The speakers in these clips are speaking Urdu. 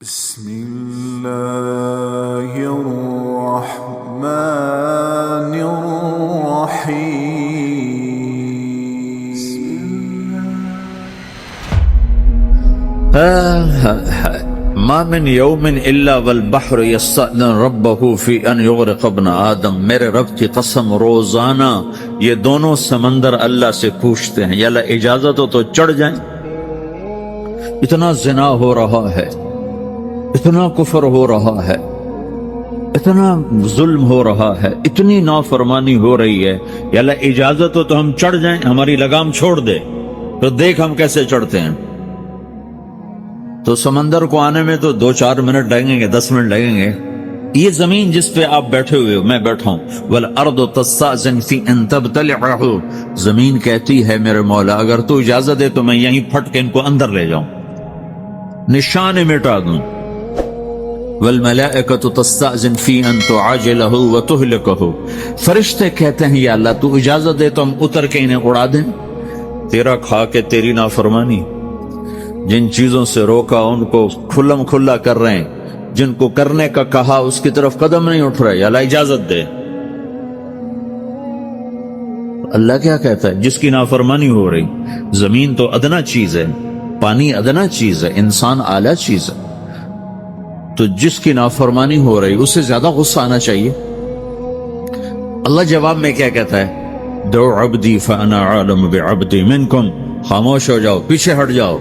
بسم الله الرحمن الرحيم ما من یوم الا والبحر یستأذن ربہ فی ان یغرق ابن آدم. میرے رب کی قسم روزانہ یہ دونوں سمندر اللہ سے پوچھتے ہیں یا اللہ اجازت ہو تو چڑھ جائیں. اتنا زنا ہو رہا ہے، اتنا کفر ہو رہا ہے، اتنا ظلم ہو رہا ہے، اتنی نافرمانی ہو رہی ہے، یا اللہ اجازت ہو تو ہم چڑھ جائیں، ہماری لگام چھوڑ دے تو دیکھ ہم کیسے چڑھتے ہیں. تو سمندر کو آنے میں تو 2-4 منٹ لگیں گے، 10 منٹ لگیں گے. یہ زمین جس پہ آپ بیٹھے ہوئے ہو، میں بیٹھا ہوں، وَالْأَرْضُ تَسْتَأْذِنُ فِي أَن تَبْتَلِعَهُ، زمین کہتی ہے میرے مولا اگر تو اجازت دے تو میں یہیں پھٹ کے ان کو اندر لے جاؤں، نشان مٹا دوں. وَالْمَلَائِكَةُ تَسْتَأْذِنُ فِي أَن تُعَاجِلَهُ وَتُهْلِكَهُ، فرشتے کہتے ہیں یا اللہ تو اجازت دے تو ہم اتر کے انہیں اڑا دیں. تیرا کھا کے تیری نافرمانی، جن چیزوں سے روکا ان کو کھلم کھلا کر رہے ہیں، جن کو کرنے کا کہا اس کی طرف قدم نہیں اٹھ رہے، یا اللہ اجازت دے. اللہ کیا کہتا ہے؟ جس کی نافرمانی ہو رہی، زمین تو ادنا چیز ہے، پانی ادنا چیز ہے، انسان اعلیٰ چیز ہے، تو جس کی نافرمانی ہو رہی اس سے زیادہ غصہ آنا چاہیے. اللہ جواب میں کیا کہتا ہے؟ دعو عبدی فانا عالم بعبدی منکم، خاموش ہو جاؤ، پیچھے ہٹ جاؤ،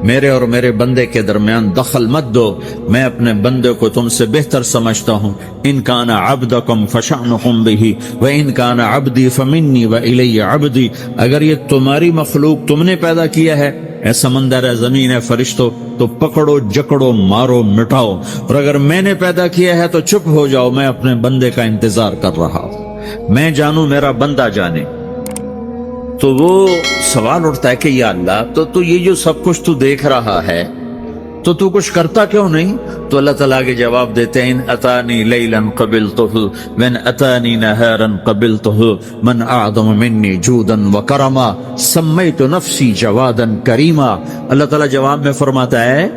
میرے اور میرے بندے کے درمیان دخل مت دو، میں اپنے بندے کو تم سے بہتر سمجھتا ہوں. ان کان عبدکم فشأنکم بہ وان کان عبدی فمنی والی عبدی، اگر یہ تمہاری مخلوق تم نے پیدا کیا ہے، اے سمندر ہے، زمین ہے، فرشتوں، تو پکڑو جکڑو مارو مٹاؤ، اور اگر میں نے پیدا کیا ہے تو چپ ہو جاؤ، میں اپنے بندے کا انتظار کر رہا ہوں، میں جانوں میرا بندہ جانے. تو وہ سوال اٹھتا ہے کہ یا اللہ تو یہ جو سب کچھ تو دیکھ رہا ہے تو کچھ کرتا کیوں نہیں؟ تو اللہ تعالیٰ کے جواب دیتے ہیں ان اتانی لیلا قبلتہ من اتانی نہارا قبلتہ من اعظم منی جودا وکرما سمیت نفسی جوادا کریما. اللہ تعالیٰ جواب میں فرماتا ہے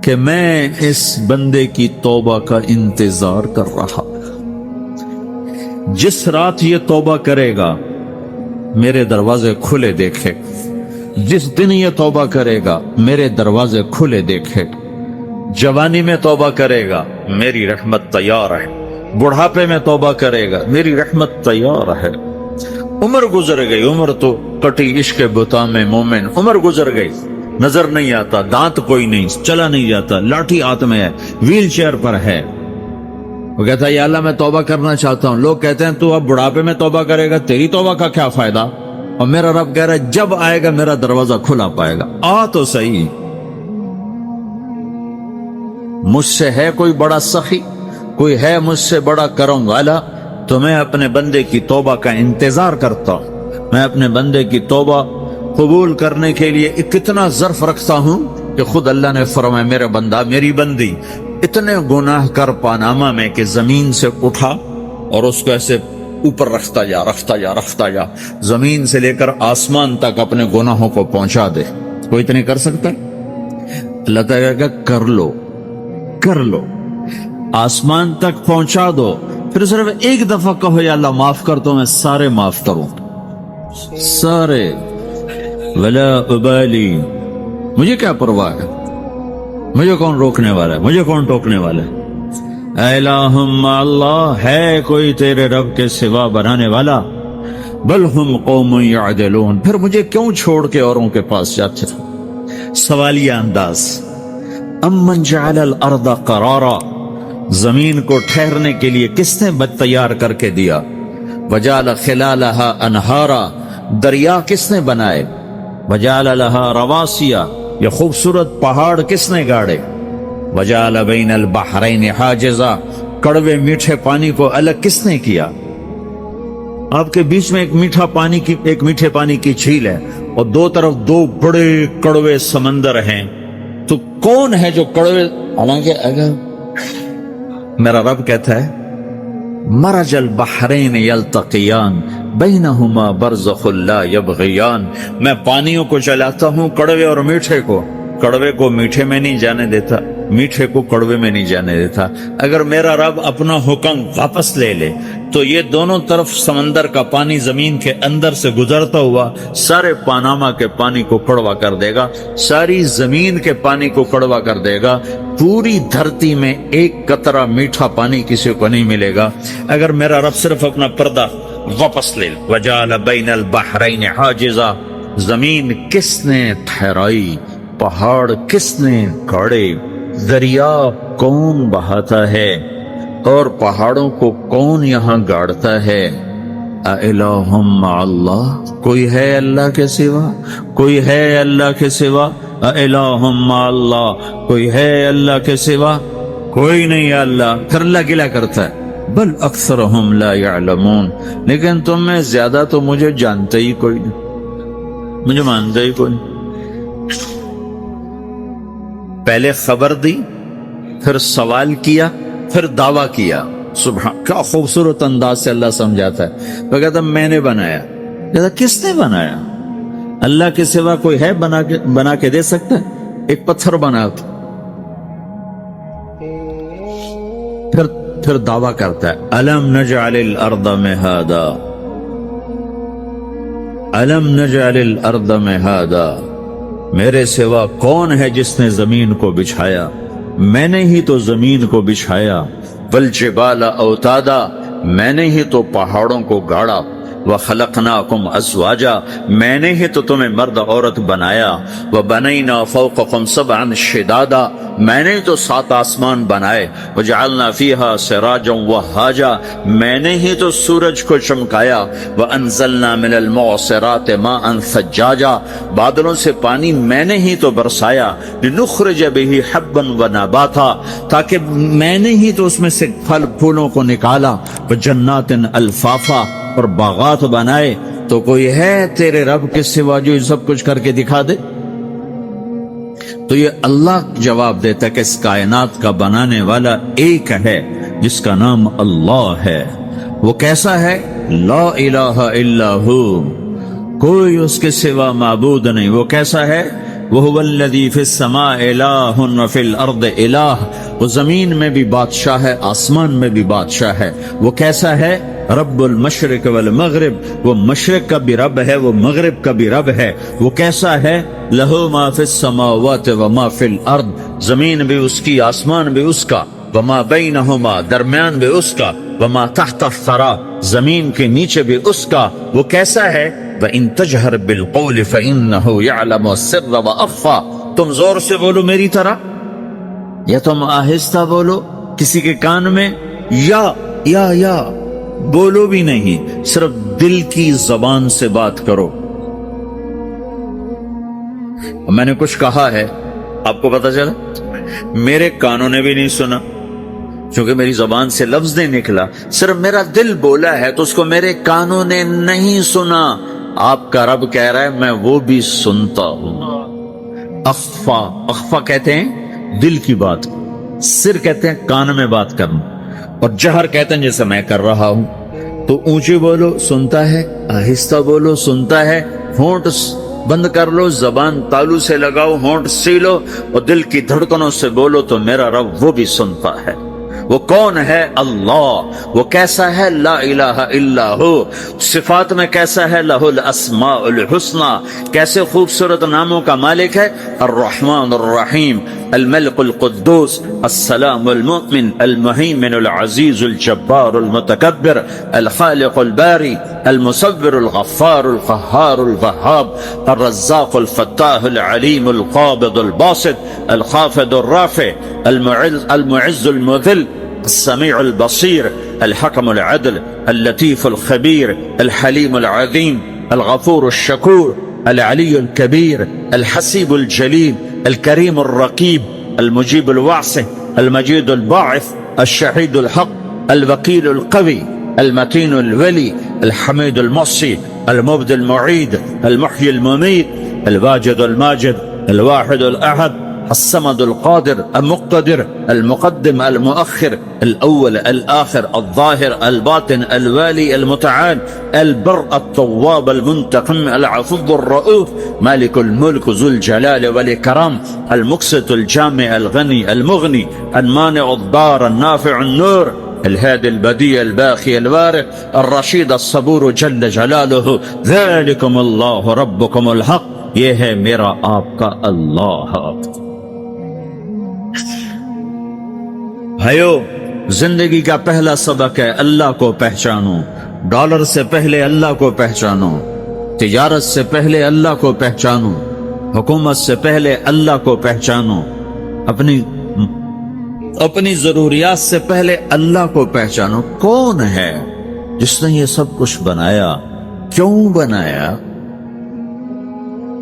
کہ میں اس بندے کی توبہ کا انتظار کر رہا. جس رات یہ توبہ کرے گا میرے دروازے کھلے دیکھے، جس دن یہ توبہ کرے گا میرے دروازے کھلے دیکھے. جوانی میں توبہ کرے گا میری رحمت تیار ہے، بڑھاپے میں توبہ کرے گا میری رحمت تیار ہے. عمر گزر گئی، عمر تو کٹی عشق بتا میں مومن، عمر گزر گئی، نظر نہیں آتا، دانت کوئی نہیں، چلا نہیں جاتا، لاٹھی ہاتھ میں ہے، ویل چیئر پر ہے. وہ کہتا ہے یا اللہ میں توبہ کرنا چاہتا ہوں. لوگ کہتے ہیں تو اب بڑھاپے میں توبہ کرے گا، تیری توبہ کا کیا فائدہ؟ اور میرا رب کہہ رہا ہے جب آئے گا میرا دروازہ کھلا پائے گا. آ تو صحیح. مجھ سے ہے کوئی بڑا سخی، کوئی ہے مجھ سے بڑا کرم والا، تو میں اپنے بندے کی توبہ کا انتظار کرتا ہوں. میں اپنے بندے کی توبہ قبول کرنے کے لیے کتنا ظرف رکھتا ہوں کہ خود اللہ نے فرمایا میرا بندہ میری بندی اتنے گناہ کر پاناما میں کہ زمین سے اٹھا اور اس کو ایسے اوپر رکھتا جا زمین سے لے کر آسمان تک اپنے گناہوں کو پہنچا دے. کوئی اتنے کر سکتا ہے؟ اللہ تعالیٰ کہ کر لو، آسمان تک پہنچا دو، پھر صرف ایک دفعہ کہو یا اللہ معاف کر تو میں سارے معاف کروں، سارے. ولا ابالی، مجھے کیا پرواہ ہے، مجھے کون روکنے والا ہے، مجھے کون ٹوکنے والا ہے. الہم اللہ، ہے کوئی تیرے رب کے سوا بنانے والا؟ بل ہم قوم یعدلون، پھر مجھے کیوں چھوڑ کے اوروں کے پاس جاتے تھے؟ سوالیہ انداز. امن جعل الارض قرارا، زمین کو ٹھہرنے کے لیے کس نے تیار کر کے دیا؟ وجعل خلالها انہارا، دریا کس نے بنائے؟ وجعل لها رواسیا، یہ خوبصورت پہاڑ کس نے گاڑے؟ وجعل بین البحرین حاجزا، کڑوے میٹھے پانی کو الگ کس نے کیا؟ آپ کے بیچ میں ایک میٹھے پانی کی جھیل ہے اور دو طرف 2 بڑے کڑوے سمندر ہیں، تو کون ہے جو کڑوے؟ حالانکہ اگر میرا رب کہتا ہے مرج البحرین یلتقیان، بینہما برزخ لا یبغیان، میں پانیوں کو چلاتا ہوں، کڑوے اور میٹھے کو، کڑوے کو میٹھے میں نہیں جانے دیتا، میٹھے کو کڑوے میں نہیں جانے دیتا۔ اگر میرا رب اپنا حکم واپس لے لے تو یہ دونوں طرف سمندر کا پانی زمین کے اندر سے گزرتا ہوا سارے پاناما کے پانی کو کڑوا کر دے گا، ساری زمین کے پانی کو کڑوا کر دے گا، پوری دھرتی میں ایک قطرہ میٹھا پانی کسی کو نہیں ملے گا اگر میرا رب صرف اپنا پردہ واپس لے۔ وَجَعَلَ بَيْنَ الْبَحْرَيْنِ حَاجِزًا، زمین کس نے ٹھہرائی، پہاڑ کس نے گاڑے، دریا کون بہاتا ہے اور پہاڑوں کو کون یہاں گاڑتا ہے؟ اَإِلَٰهٌ مَّعَ اللَّهِ، کوئی ہے اللہ کے سوا؟ کوئی ہے اللہ کے سوا؟ اَإِلَٰهٌ مَّعَ اللَّهِ، کوئی ہے اللہ کے سوا؟ کوئی نہیں ہے اللہ۔ پھر اللہ گلہ کرتا ہے بل اکثرہم لا یعلمون، لیکن تم میں زیادہ تو مجھے جانتے ہی کوئی نہیں، مجھے مانتے ہی کوئی نہیں۔ پہلے خبر دی، پھر سوال کیا، پھر دعویٰ کیا۔ سبحان، کیا خوبصورت انداز سے اللہ سمجھاتا ہے۔ وہ کہتا میں نے بنایا، کہتا کس نے بنایا؟ اللہ کے سوا کوئی ہے بنا کے دے سکتا ہے؟ ایک پتھر بنا، پھر دعویٰ کرتا ہے الم نجعل الارض مہادا، الم نجعل الارض مہادا، میرے سوا کون ہے جس نے زمین کو بچھایا؟ میں نے ہی تو زمین کو بچھایا۔ والجبال اوتادا، میں نے ہی تو پہاڑوں کو گاڑا۔ وخلقناکم ازواجا، میں نے ہی تو تمہیں مرد عورت بنایا۔ وبنینا فوقکم سبعا شدادا، میں نے ہی تو 7 آسمان بنائے۔ وجعلنا فیہا سراجا وہاجا، میں نے ہی تو سورج کو چمکایا۔ وانزلنا من المعصرات ماء ثجاجا، بادلوں سے پانی میں نے ہی تو برسایا۔ لنخرج به حبا ونباتا، تاکہ میں نے ہی تو اس میں سے پھل پھولوں کو نکالا۔ وجنات الفافا، اور باغات بنائے۔ تو کوئی ہے تیرے رب کے سوا جو یہ سب کچھ کر کے دکھا دے؟ تو یہ اللہ جواب دیتا ہے کہ اس کائنات کا بنانے والا ایک ہے جس کا نام اللہ ہے۔ وہ کیسا ہے؟ لا الہ الا ہو، کوئی اس کے سوا معبود نہیں۔ وہ کیسا ہے؟ وَهُوَ الَّذِي فِي السَّمَاءِ إِلَٰهٌ وَفِي الْأَرْضِ إِلَٰهٌ، وہ زمین میں بھی بادشاہ ہے، آسمان میں بھی بادشاہ ہے۔ وہ کیسا ہے؟ رب المشرق والمغرب، وہ مشرق کا بھی رب ہے، وہ مغرب کا بھی رب ہے۔ وہ کیسا ہے؟ لَهُ مَا فِي السَّمَاوَاتِ وَمَا فِي الْأَرْضِ، زمین بھی اس کی، آسمان بھی اس کا۔ وَمَا بَيْنَهُمَا، درمیان بھی اس کا۔ وَمَا تَحْتَ الثَّرَىٰ، زمین کے نیچے بھی اس کا۔ وہ کیسا ہے؟ وَإِن تَجْهَرْ بِالْقَوْلِ فَإِنَّهُ يَعْلَمُ السِّرَّ وَأَخْفَىٰ، تم زور سے بولو میری طرح، یا تم آہستہ بولو کسی کے کان میں، یا بولو بھی نہیں، صرف دل کی زبان سے بات کرو۔ میں نے کچھ کہا ہے، آپ کو پتا چلا، میرے کانوں نے بھی نہیں سنا کیونکہ میری زبان سے لفظ نہیں نکلا، صرف میرا دل بولا ہے تو اس کو میرے کانوں نے نہیں سنا۔ آپ کا رب کہہ رہا ہے میں وہ بھی سنتا ہوں۔ اخفا کہتے ہیں دل کی بات، سر کہتے ہیں کان میں بات کرنا، اور جہر کہتے ہیں جیسے میں کر رہا ہوں۔ تو اونچی بولو سنتا ہے، آہستہ بولو سنتا ہے، ہونٹ بند کر لو، زبان تالو سے لگاؤ، ہونٹ سیلو اور دل کی دھڑکنوں سے بولو تو میرا رب وہ بھی سنتا ہے۔ وہ کون ہے؟ اللہ۔ وہ کیسا ہے؟ لا الہ الا ہو۔ صفات میں کیسا ہے؟ لہ الاسماء الحسنی، کیسے خوبصورت ناموں کا مالک ہے؟ الرحمن الرحیم، الملک القدوس، السلام المؤمن، المہیمن العزیز الجبار المتکبر، الخالق الباری، المصور الغفار القہار الوہاب، الرزاق الفتاح العلیم القابض الباسط، الخافض الرافع، المعز المذل، السميع البصير، الحكم العدل، اللطيف الخبير، الحليم العظيم، الغفور الشكور، العلي الكبير، الحسيب الجليل، الكريم الرقيب، المجيب الواسع، المجيد الباعث، الشهيد الحق، الوكيل القوي، المتين الولي، الحميد المحصي، المبدي المعيد، المحيي المميت، الواجد الماجد، الواحد الأحد، الصمد القادر المقتدر المقدم المؤخر الأول الآخر الظاهر الباطن الوالي المتعال البر التواب المنتقم العفو الرؤوف مالك الملك ذو الجلال والإكرام المقسط الجامع الغني المغني المانع الضار النافع النور الهادي البديع الباقي الوارث الرشيد الصبور جل جلالہ ذلكم اللہ ربكم الحق، یہ ہے میرا آپ کا اللہ۔ بھائیو، زندگی کا پہلا سبق ہے اللہ کو پہچانو۔ ڈالر سے پہلے اللہ کو پہچانو، تجارت سے پہلے اللہ کو پہچانو، حکومت سے پہلے اللہ کو پہچانو، اپنی ضروریات سے پہلے اللہ کو پہچانو۔ کون ہے جس نے یہ سب کچھ بنایا؟ کیوں بنایا؟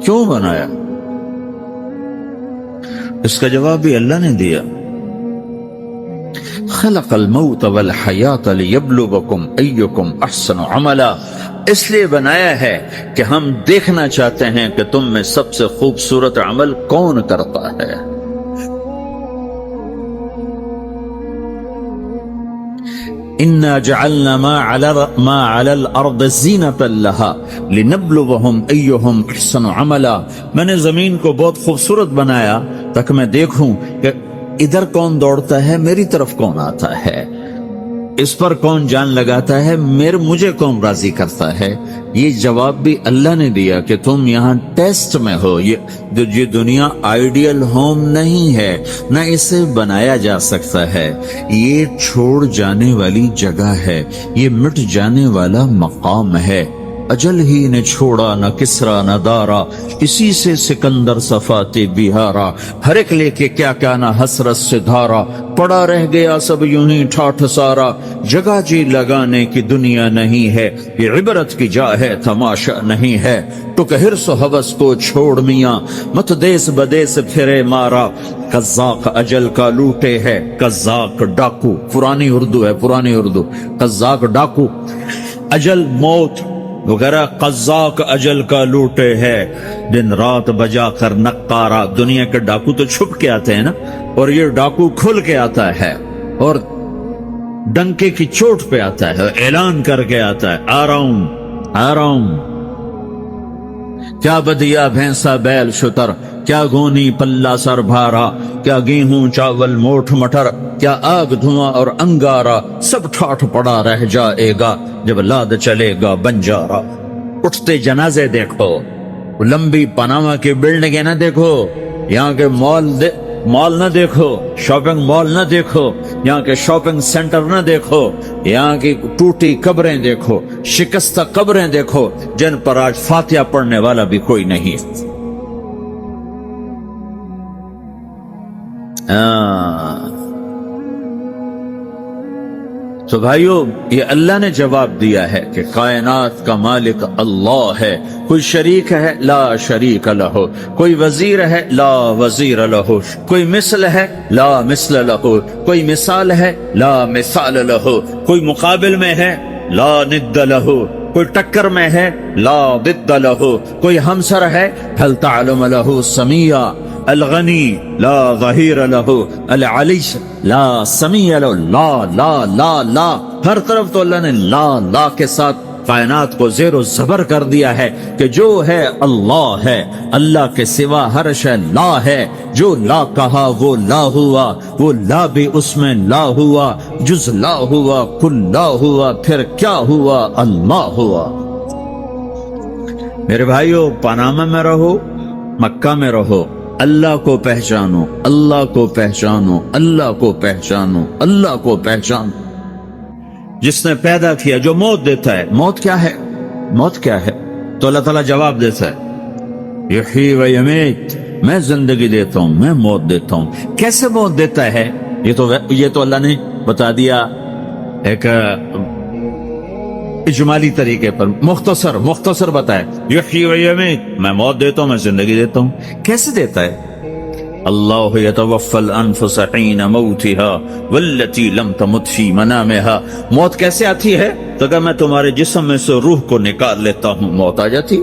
کیوں بنایا؟ اس کا جواب بھی اللہ نے دیا۔ خلق الموت والحیات لیبلوکم ایکم احسن عملا، اس لیے بنایا ہے کہ ہم دیکھنا چاہتے ہیں کہ تم میں سب سے خوبصورت عمل کون کرتا ہے۔ اِنَّا جَعَلْنَا مَا عَلَى الْأَرْضِ زِينَةً لَهَا لِنَبْلُوَهُمْ أَيُّهُمْ أَحْسَنُ عَمَلًا، میں نے زمین کو بہت خوبصورت بنایا تاکہ میں دیکھوں کہ ادھر کون دوڑتا ہے، میری طرف کون آتا ہے، اس پر کون جان لگاتا ہے، مجھے کون راضی کرتا ہے۔ یہ جواب بھی اللہ نے دیا کہ تم یہاں ٹیسٹ میں ہو۔ یہ دنیا آئیڈیل ہوم نہیں ہے، نہ اسے بنایا جا سکتا ہے، یہ چھوڑ جانے والی جگہ ہے، یہ مٹ جانے والا مقام ہے۔ اجل ہی نے چھوڑا نہ کسرا نہ دارا، اسی سے سکندر صفاتے بہارا، ہر ایک لے کے کیا کیا نہ حسرت سے دھارا، پڑا رہ گیا سب یوں ہی ٹھاٹھ سارا، جگہ جی لگانے کی دنیا نہیں ہے، یہ عبرت کی جا ہے تماشا نہیں ہے، تو کہ حرص و حوث کو چھوڑ میاں، مت دیس بدیس پھرے مارا، قزاق اجل کا لوٹے ہے، قزاق ڈاکو، پرانی اردو ہے، پرانی اردو، قزاق ڈاکو، اجل موت وغیرہ، قزاق اجل کا لوٹے ہے، دن رات بجا کر نقارا، دنیا کے ڈاکو تو چھپ کے آتے ہیں نا، اور یہ ڈاکو کھل کے آتا ہے اور ڈنکے کی چوٹ پہ آتا ہے، اعلان کر کے آتا ہے، آ رہا ہوں آ رہا ہوں۔ کیا بدیا بھینسا بیل شتر، کیا گونی پلہ سر بھارا، کیا گیہوں چاول موٹھ مٹر، کیا آگ دھواں اور انگارا، سب ٹھاٹھ پڑا رہ جائے گا جب لاد چلے گا بنجارا۔ اٹھتے جنازے دیکھو، لمبی پاناما کی بلڈنگیں نہ دیکھو، یہاں کے مال نہ دیکھو، شاپنگ مال نہ دیکھو، یہاں کے شاپنگ سینٹر نہ دیکھو، یہاں کی ٹوٹی قبریں دیکھو، شکستہ قبریں دیکھو جن پر آج فاتحہ پڑھنے والا بھی کوئی نہیں۔ تو بھائیو، یہ اللہ نے جواب دیا ہے کہ کائنات کا مالک اللہ ہے، کوئی شریک ہے لا شریک لہ، کوئی وزیر ہے لا وزیر لہ، کوئی مثل ہے لا مثل لہ، کوئی مثال ہے لا مثال لہ، کوئی مقابل میں ہے لا ند لہ، کوئی ٹکر میں ہے لا ضد لہ، کوئی ہمسر ہے هل تعلم لہ سمیہ، الغنی لا ظہیر لہ، العلی لا سمیع لہ، لا لا لا لا، ہر طرف تو اللہ نے لا لا کے ساتھ کائنات کو زیر و زبر کر دیا ہے کہ جو ہے اللہ ہے، اللہ کے سوا ہر شے لا ہے، جو لا کہا وہ لا ہوا، وہ لا بھی اس میں لا ہوا، جز لا ہوا کل لا ہوا، پھر کیا ہوا؟ اللہ ہوا۔ میرے بھائیو، پاناما میں رہو، مکہ میں رہو، اللہ کو پہچانو، اللہ کو پہچانو، اللہ کو پہچانو، اللہ کو پہچانو۔ جس نے پیدا کیا، جو موت دیتا ہے، موت کیا ہے؟ موت کیا ہے؟ تو اللہ تعالیٰ جواب دیتا ہے، یحیی و یمیت، میں زندگی دیتا ہوں، میں موت دیتا ہوں۔ کیسے موت دیتا ہے؟ یہ تو اللہ نے بتا دیا ایک اجمالی طریقے پر، مختصر بتائے، یحیی و یمیت، میں موت دیتا ہوں، میں زندگی دیتا ہوں۔ کیسے دیتا ہے؟ اللہ یتوفی الانفس حین موتها والتی لم تمت فی منامها۔ موت کیسے آتی ہے؟ تو کہ میں تمہارے جسم میں سے روح کو نکال لیتا ہوں، موت آ جاتی۔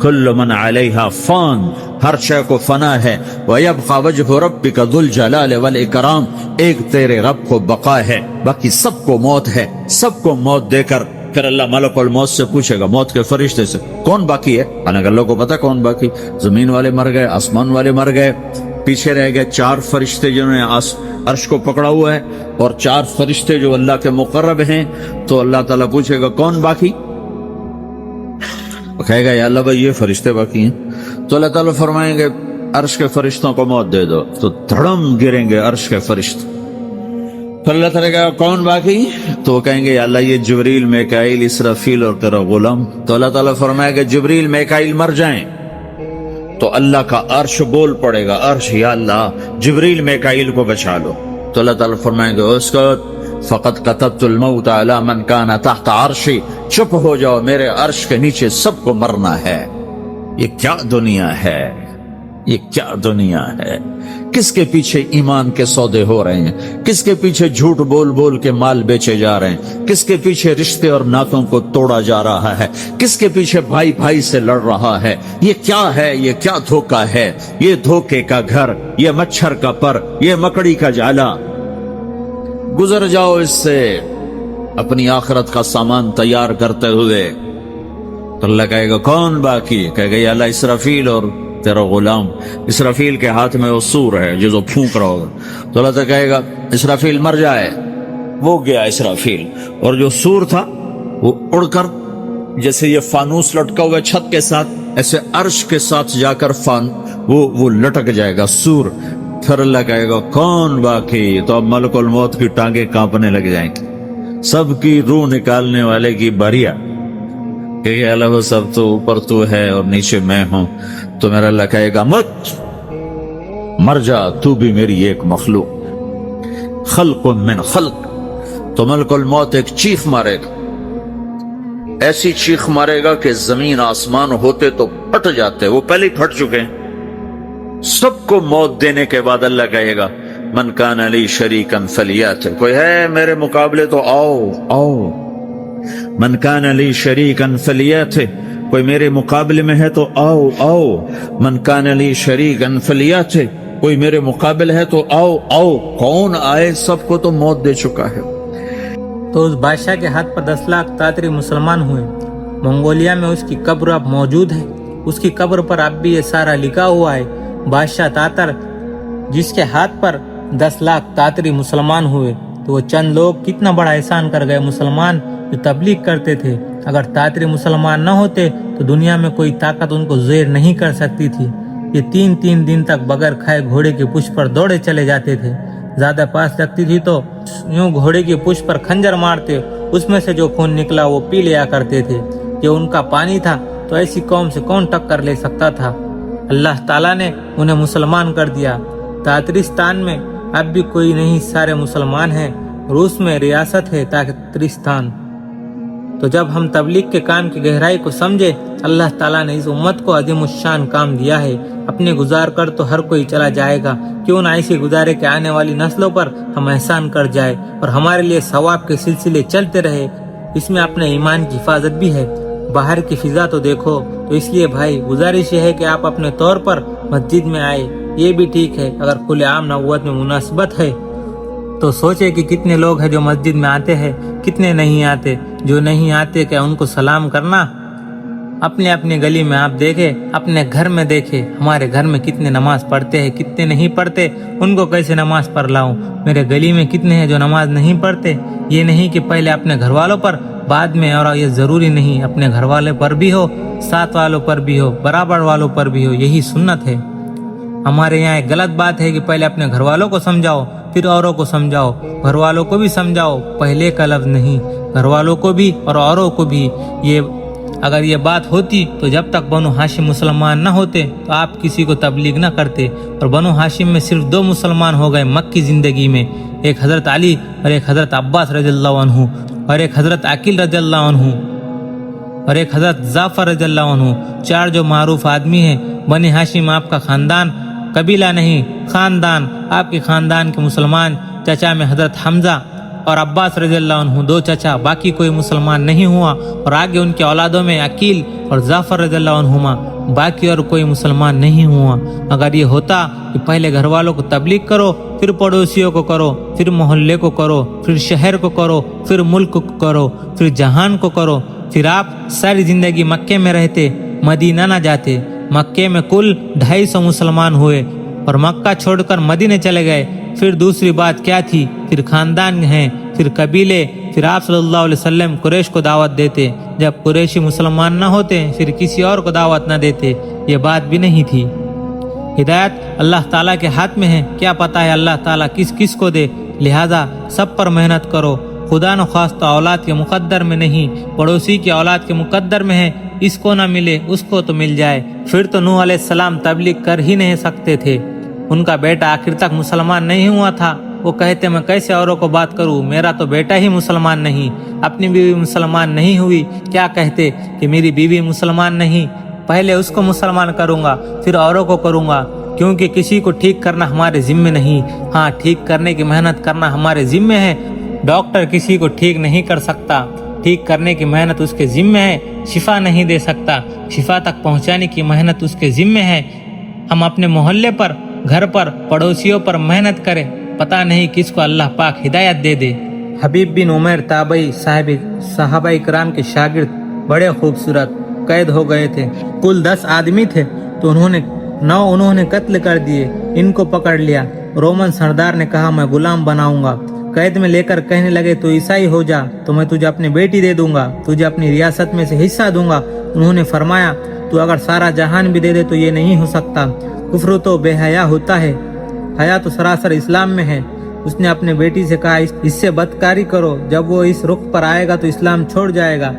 کل من علیہا فان، ہر شے کو فنا ہے، وَيَبْقَى وَجْهُ رَبِّكَ ذُو الْجَلَالِ وَالْإِكْرَامِ، ایک تیرے رب کو بقا ہے، باقی سب کو موت ہے، سب کو موت دے کر پھر اللہ ملک الموت سے پوچھے گا، موت کے فرشتے سے، کون باقی ہے؟ حالانکہ اللہ کو پتا کون باقی، زمین والے مر گئے، آسمان والے مر گئے، پیچھے رہ گئے 4 فرشتے جنہوں نے عرش کو پکڑا ہوا ہے، اور 4 فرشتے جو اللہ کے مقرب ہیں۔ تو اللہ تعالیٰ پوچھے گا کون باقی؟ وہ کہے گا یا اللہ بھائی یہ فرشتے باقی ہیں۔ تو اللہ تعالیٰ فرمائیں گے عرش کے فرشتوں کو موت دے دو، تو دھڑم گریں گے عرش کے فرشتے۔ پھر اللہ تعالیٰ کہا کون باقی؟ تو وہ کہیں گے یا اللہ یہ جبریل، میکائیل، اسرافیل اور تیرا غلام۔ تو اللہ تعالیٰ فرمائے گا جبریل، میکائیل مر جائیں تو اللہ کا عرش بول پڑے گا، عرش یا اللہ جبریل، میکائیل کو بچا لو۔ تو اللہ تعالیٰ فرمائیں گے اسکت فقط كتبت الموت على من كان تحت عرشی، چپ ہو جاؤ، میرے عرش کے نیچے سب کو مرنا ہے۔ یہ کیا دنیا ہے، یہ کیا دنیا ہے؟ کس کے پیچھے ایمان کے سودے ہو رہے ہیں؟ کس کے پیچھے جھوٹ بول بول کے مال بیچے جا رہے ہیں؟ کس کے پیچھے رشتے اور ناتوں کو توڑا جا رہا ہے؟ کس کے پیچھے بھائی بھائی سے لڑ رہا ہے؟ یہ کیا ہے؟ یہ کیا دھوکہ ہے؟ یہ دھوکے کا گھر، یہ مچھر کا پر، یہ مکڑی کا جالا۔ گزر جاؤ اس سے اپنی آخرت کا سامان تیار کرتے ہوئے۔ تو اللہ کہے گا کون باقی؟ کہے گا یا اللہ اسرافیل اور تیرا غلام۔ اسرافیل کے ہاتھ میں وہ سور ہے جو پھونک رہا ہوگا۔ تو اللہ تعالیٰ کہے گا اسرافیل مر جائے، وہ گیا اسرافیل، اور جو سور تھا وہ اڑ کر جیسے یہ فانوس لٹکا ہوا چھت کے ساتھ، ایسے عرش کے ساتھ جا کر وہ لٹک جائے گا سور۔ پھر اللہ کہے گا کون باقی؟ تو اب ملک الموت کی ٹانگیں کانپنے لگ جائیں گی، سب کی روح نکالنے والے کی باریا کہ اللہ وہ سب تو اوپر تو ہے اور نیچے میں ہوں۔ تو میرا اللہ کہے گا مت، مر جا، تو بھی میری ایک مخلوق، خلق من خلق۔ تو ملک الموت ایک چیخ مارے گا، ایسی چیخ مارے گا کہ زمین آسمان ہوتے تو پھٹ جاتے، وہ پہلے ہی پھٹ چکے ہیں۔ سب کو موت دینے کے بعد اللہ کہے گا من کان لی شریکا فلیات، کوئی ہے میرے مقابلے تو آؤ آؤ۔ من کان لی شریکا فلیات، کوئی میرے مقابلے میں ہے تو آؤ آؤ۔ من کان لی شریکا فلیات، کوئی میرے مقابل ہے تو آؤ آؤ۔ کون آئے؟ سب کو تو موت دے چکا ہے۔ تو اس بادشاہ کے ہاتھ پر 10 لاکھ تاتری مسلمان ہوئے۔ منگولیا میں اس کی قبر اب موجود ہے، اس کی قبر پر اب بھی یہ سارا لکھا ہوا ہے، بادشاہ تاتر جس کے ہاتھ پر 10 لاکھ تاتری مسلمان ہوئے۔ تو وہ چند لوگ کتنا بڑا احسان کر گئے، مسلمان جو تبلیغ کرتے تھے۔ اگر تاتری مسلمان نہ ہوتے تو دنیا میں کوئی طاقت ان کو زیر نہیں کر سکتی تھی۔ یہ 3 دن تک بغیر کھائے گھوڑے کے پشت پر دوڑے چلے جاتے تھے، زیادہ پاس لگتی تھی تو یوں گھوڑے کی پشت پر خنجر مارتے، اس میں سے جو خون نکلا وہ پی لیا کرتے تھے۔ یہ ان کا پانی تھا، تو ایسی قوم سے کون ٹکر لے سکتا تھا؟ اللہ تعالیٰ نے انہیں مسلمان کر دیا۔ تاترستان میں اب بھی کوئی نہیں، سارے مسلمان ہیں۔ روس میں ریاست ہے تاترستان۔ تو جب ہم تبلیغ کے کام کی گہرائی کو سمجھے، اللہ تعالیٰ نے اس امت کو عظیم الشان کام دیا ہے۔ اپنے گزار کر تو ہر کوئی چلا جائے گا، کیوں نہ ایسے گزارے کہ آنے والی نسلوں پر ہم احسان کر جائے اور ہمارے لیے ثواب کے سلسلے چلتے رہے۔ اس میں اپنے ایمان کی حفاظت بھی ہے۔ باہر کی فضا تو دیکھو، تو اس لیے بھائی گزارش یہ ہے کہ آپ اپنے طور پر مسجد میں آئے۔ یہ بھی ٹھیک ہے اگر کھلے عام نبوت میں مناسبت ہے تو سوچے کہ کتنے لوگ ہیں جو مسجد میں آتے ہیں، کتنے نہیں آتے۔ جو نہیں آتے کہ ان کو سلام کرنا۔ اپنے اپنے گلی میں آپ دیکھیں، اپنے گھر میں دیکھیں، ہمارے گھر میں کتنے نماز پڑھتے ہیں، کتنے نہیں پڑھتے، ان کو کیسے نماز پڑھ لاؤں۔ میرے گلی میں کتنے ہیں جو نماز نہیں پڑھتے۔ یہ نہیں کہ پہلے اپنے گھر والوں پر بعد میں، اور یہ ضروری نہیں اپنے گھر والے پر بھی ہو، ساتھ والوں پر بھی ہو، برابر والوں پر بھی ہو، یہی سنت ہے۔ ہمارے یہاں ایک غلط بات ہے کہ پہلے اپنے گھر والوں کو سمجھاؤ پھر اوروں کو سمجھاؤ۔ گھر والوں کو بھی سمجھاؤ، پہلے کا لفظ نہیں، گھر والوں کو بھی اور اوروں کو بھی۔ اگر یہ بات ہوتی تو جب تک بنو ہاشم مسلمان نہ ہوتے تو آپ کسی کو تبلیغ نہ کرتے، اور بنو ہاشم میں صرف 2 مسلمان ہو گئے مکی زندگی میں، ایک حضرت علی اور ایک حضرت عباس رضی اللہ عنہ، اور ایک حضرت عقیل رضی اللہ عنہ، اور ایک حضرت جعفر رضی اللہ عنہ۔ 4 جو معروف آدمی ہیں۔ بنی ہاشم آپ کا خاندان، قبیلہ نہیں خاندان، آپ کے خاندان کے مسلمان۔ چچا میں حضرت حمزہ اور عباس رضی اللہ عنہ 2 چچا، باقی کوئی مسلمان نہیں ہوا، اور آگے ان کے اولادوں میں عقیل اور جعفر رضی اللہ عنہما، باقی اور کوئی مسلمان نہیں ہوا۔ اگر یہ ہوتا کہ پہلے گھر والوں کو تبلیغ کرو، پھر پڑوسیوں کو کرو، پھر محلے کو کرو، پھر شہر کو کرو، پھر ملک کو کرو، پھر جہان کو کرو، پھر آپ ساری زندگی مکے میں رہتے، مدینہ نہ جاتے۔ مکے میں کل 250 مسلمان ہوئے اور مکہ چھوڑ کر مدینے چلے گئے۔ پھر دوسری بات کیا تھی؟ پھر خاندان ہیں، پھر قبیلے، پھر آپ صلی اللہ علیہ وسلم قریش کو دعوت دیتے، جب قریشی مسلمان نہ ہوتے پھر کسی اور کو دعوت نہ دیتے، یہ بات بھی نہیں تھی۔ ہدایت اللہ تعالیٰ کے ہاتھ میں ہے، کیا پتہ ہے اللہ تعالیٰ کس کس کو دے، لہٰذا سب پر محنت کرو۔ خدا نخواستہ اولاد کے مقدر میں نہیں، پڑوسی کی اولاد کے مقدر میں ہے، اس کو نہ ملے اس کو تو مل جائے۔ پھر تو نوح علیہ السلام تبلیغ کر ہی نہیں سکتے تھے، ان کا بیٹا آخر تک مسلمان نہیں ہوا تھا۔ وہ کہتے میں کیسے اوروں کو بات کروں، میرا تو بیٹا ہی مسلمان نہیں، اپنی بیوی مسلمان نہیں ہوئی، کیا کہتے کہ میری بیوی مسلمان نہیں، پہلے اس کو مسلمان کروں گا پھر اوروں کو کروں گا، کیونکہ کسی کو ٹھیک کرنا ہمارے ذمے نہیں، ہاں ٹھیک کرنے کی محنت کرنا ہمارے ذمے ہے۔ ڈاکٹر کسی کو ٹھیک نہیں کر سکتا، ٹھیک کرنے کی محنت اس کے ذمے ہے۔ شفا نہیں دے سکتا، شفا تک پہنچانے کی محنت اس کے ذمے ہے۔ ہم اپنے محلے پر، گھر پر، پڑوسیوں پر محنت کریں، پتہ نہیں کس کو اللہ پاک ہدایت دے دے۔ حبیب بن عمیر تابعی صحابہ کرام کے شاگرد، بڑے خوبصورت، قید ہو گئے تھے۔ کل 10 آدمی تھے تو انہوں نے قتل کر دیے، ان کو پکڑ لیا۔ رومن سردار نے کہا میں غلام بناؤں گا، قید میں لے کر کہنے لگے تو عیسائی ہو جا تو میں تجھے اپنی بیٹی دے دوں گا، تجھے اپنی ریاست میں سے حصہ دوں گا۔ انہوں نے فرمایا تو اگر سارا جہان بھی دے دے تو یہ نہیں ہو سکتا، کفر تو بے حیا ہوتا ہے، حیا تو سراسر اسلام میں ہے۔ اس نے اپنے بیٹی سے کہا اس سے بدکاری کرو، جب وہ اس رخ پر آئے گا تو اسلام چھوڑ جائے گا۔